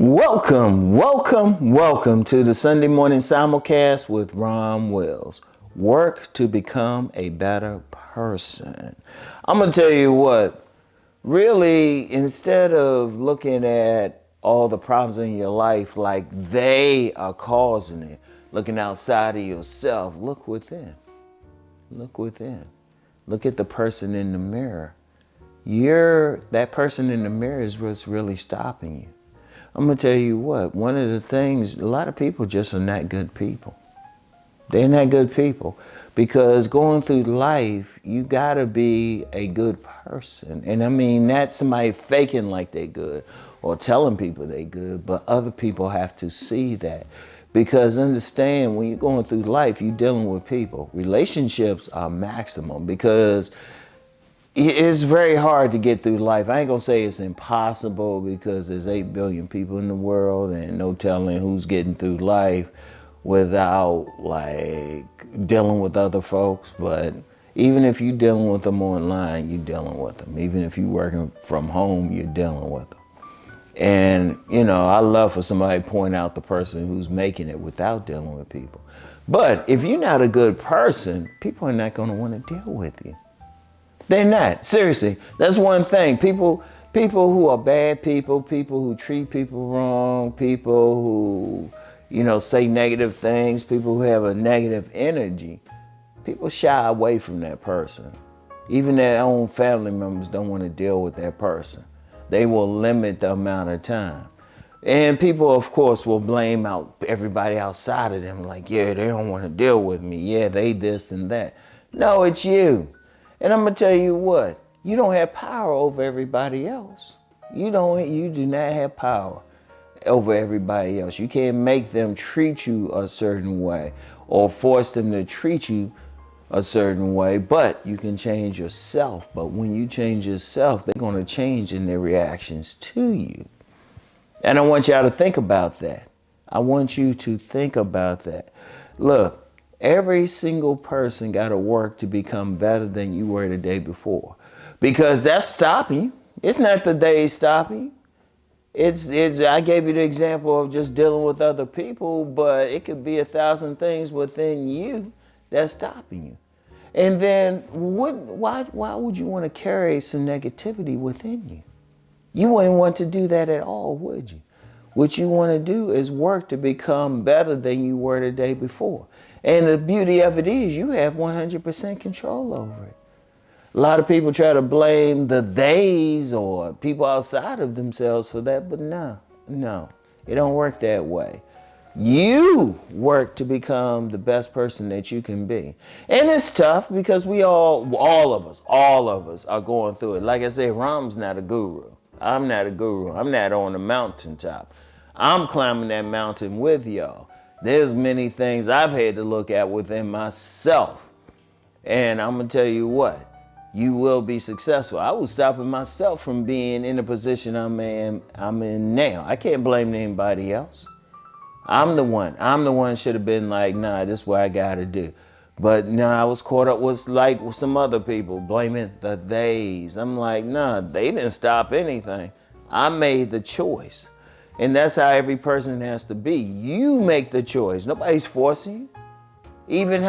Welcome to the Sunday morning simulcast with Rom Wills. Work to become a better person. I'm going to tell you what, really, instead of looking at all the problems in your life like they are causing it, looking outside of yourself, look within. Look within. Look at the person in the mirror. That person in the mirror is what's really stopping you. I'm going to tell you what, one of the things, a lot of people just are not good people. They're not good people because going through life, you got to be a good person. And I mean, not somebody faking like they good or telling people they good, but other people have to see that. Because understand, when you're going through life, you're dealing with people. Relationships are maximum because it's very hard to get through life. I ain't gonna say it's impossible because there's 8 billion people in the world and no telling who's getting through life without like dealing with other folks. But even if you're dealing with them online, you're dealing with them. Even if you're working from home, you're dealing with them. And you know, I love for somebody to point out the person who's making it without dealing with people. But if you're not a good person, people are not gonna wanna deal with you. They're not. Seriously. That's one thing. People who are bad people who treat people wrong, people who, say negative things, people who have a negative energy, people shy away from that person. Even their own family members don't want to deal with that person. They will limit the amount of time. And people, of course, will blame out everybody outside of them like, yeah, they don't want to deal with me. Yeah, they this and that. No, it's you. And I'm gonna tell you what, you don't have power over everybody else. You do not have power over everybody else. You can't make them treat you a certain way or force them to treat you a certain way, but you can change yourself. But when you change yourself, they're gonna change in their reactions to you. And I want y'all to think about that. I want you to think about that. Look, every single person got to work to become better than you were the day before, because that's stopping you. It's not the day stopping you. It's. I gave you the example of just dealing with other people, but it could be 1,000 things within you that's stopping you. And then why would you want to carry some negativity within you? You wouldn't want to do that at all, would you? What you want to do is work to become better than you were the day before. And the beauty of it is you have 100% control over it. A lot of people try to blame the theys or people outside of themselves for that, but no, it don't work that way. You work to become the best person that you can be. And it's tough because all of us are going through it. Like I said, Rom's not a guru. I'm not a guru. I'm not on the mountaintop. I'm climbing that mountain with y'all. There's many things I've had to look at within myself. And I'm going to tell you what, you will be successful. I was stopping myself from being in the position I'm in now. I can't blame anybody else. I'm the one should have been like, nah, this is what I got to do. But no, I was caught up with like some other people blaming the theys. I'm like, nah, they didn't stop anything. I made the choice. And that's how every person has to be. You make the choice. Nobody's forcing you. Even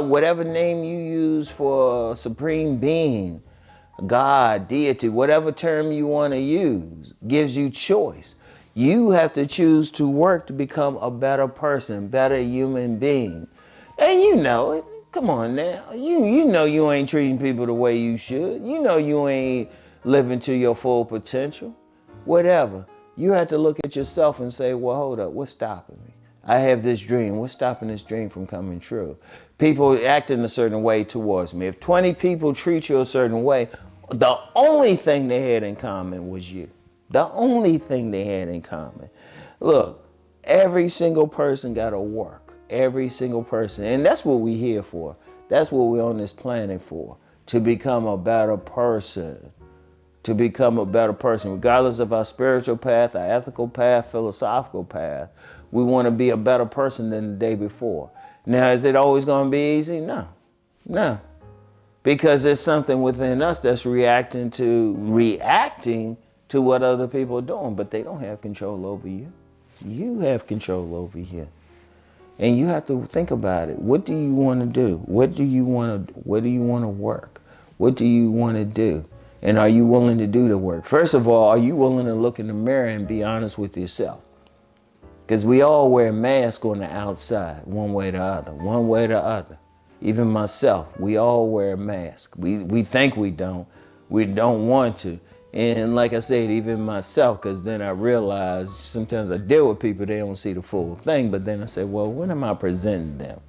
whatever name you use for supreme being, God, deity, whatever term you want to use, gives you choice. You have to choose to work to become a better person, better human being. And you know it. Come on now. You know you ain't treating people the way you should. You know you ain't living to your full potential. Whatever. You have to look at yourself and say, well, hold up, what's stopping me? I have this dream. What's stopping this dream from coming true? People act in a certain way towards me. If 20 people treat you a certain way, the only thing they had in common was you. The only thing they had in common. Look, every single person got to work. Every single person. And that's what we're here for. That's what we're on this planet for. To become a better person. To become a better person, regardless of our spiritual path, our ethical path, philosophical path. We want to be a better person than the day before. Now, is it always going to be easy? No. Because there's something within us that's reacting to what other people are doing, but they don't have control over you. You have control over you. And you have to think about it. What do you want to do? Where do you want to work? What do you want to do? And are you willing to do the work? First of all, are you willing to look in the mirror and be honest with yourself? Because we all wear masks on the outside, one way or the other, one way or the other. Even myself, we all wear a mask. We think we don't want to. And like I said, even myself, because then I realize sometimes I deal with people, they don't see the full thing, but then I say, well, what am I presenting them?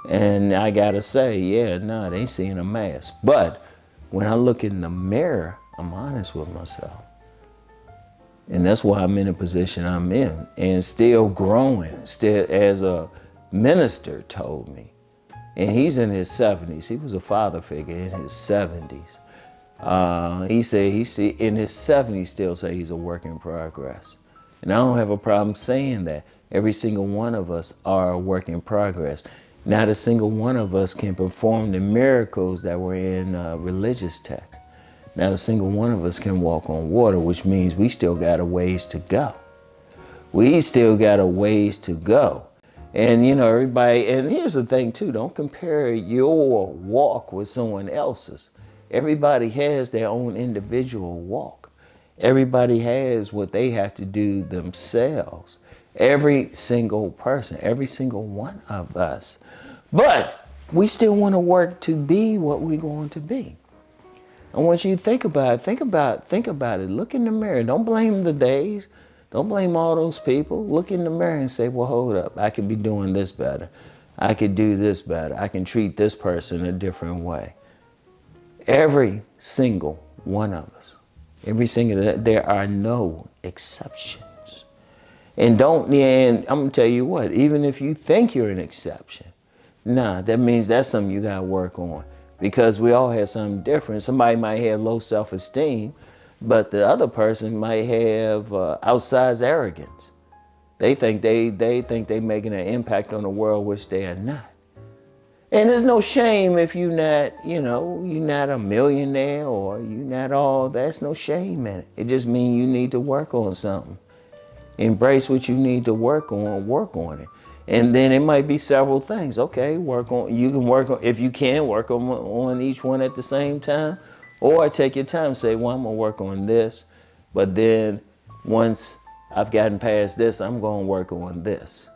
And I gotta say, yeah, no, they seeing a mask. But when I look in the mirror, I'm honest with myself. And that's why I'm in the position I'm in and still growing, still as a minister told me. And he's in his 70s. He was a father figure in his 70s. He said he's in his 70s still say he's a work in progress. And I don't have a problem saying that. Every single one of us are a work in progress. Not a single one of us can perform the miracles that were in religious texts. Not a single one of us can walk on water, which means we still got a ways to go. We still got a ways to go. And you know, everybody, and here's the thing too, don't compare your walk with someone else's. Everybody has their own individual walk. Everybody has what they have to do themselves. Every single person, every single one of us. But we still want to work to be what we're going to be. I want you to think about it. Look in the mirror. Don't blame the days. Don't blame all those people. Look in the mirror and say, well, hold up. I could be doing this better. I could do this better. I can treat this person a different way. Every single one of us. There are no exceptions. And I'm going to tell you what, even if you think you're an exception, that means that's something you got to work on. Because we all have something different. Somebody might have low self-esteem, but the other person might have outsized arrogance. They think they making an impact on the world, which they are not. And there's no shame if you're not a millionaire or you're not all. That's no shame in it. It just means you need to work on something. Embrace what you need to work on it. And then it might be several things. Okay, if you can work on each one at the same time, or take your time, say, well, I'm gonna work on this, but then once I've gotten past this, I'm gonna work on this.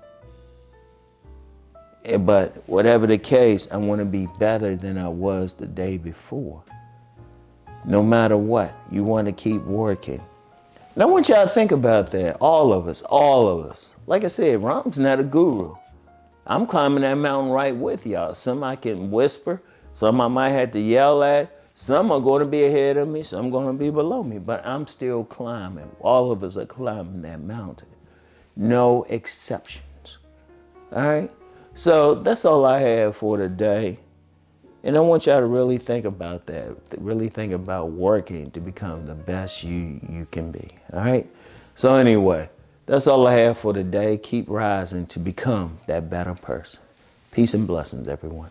But whatever the case, I wanna be better than I was the day before. No matter what, you wanna keep working. And I want y'all to think about that, all of us. Like I said, Rom's not a guru. I'm climbing that mountain right with y'all. Some I can whisper, some I might have to yell at, some are going to be ahead of me, some going to be below me, but I'm still climbing. All of us are climbing that mountain. No exceptions, all right? So that's all I have for today. And I want y'all to really think about that, really think about working to become the best you can be, all right? So anyway, that's all I have for today. Keep rising to become that better person. Peace and blessings, everyone.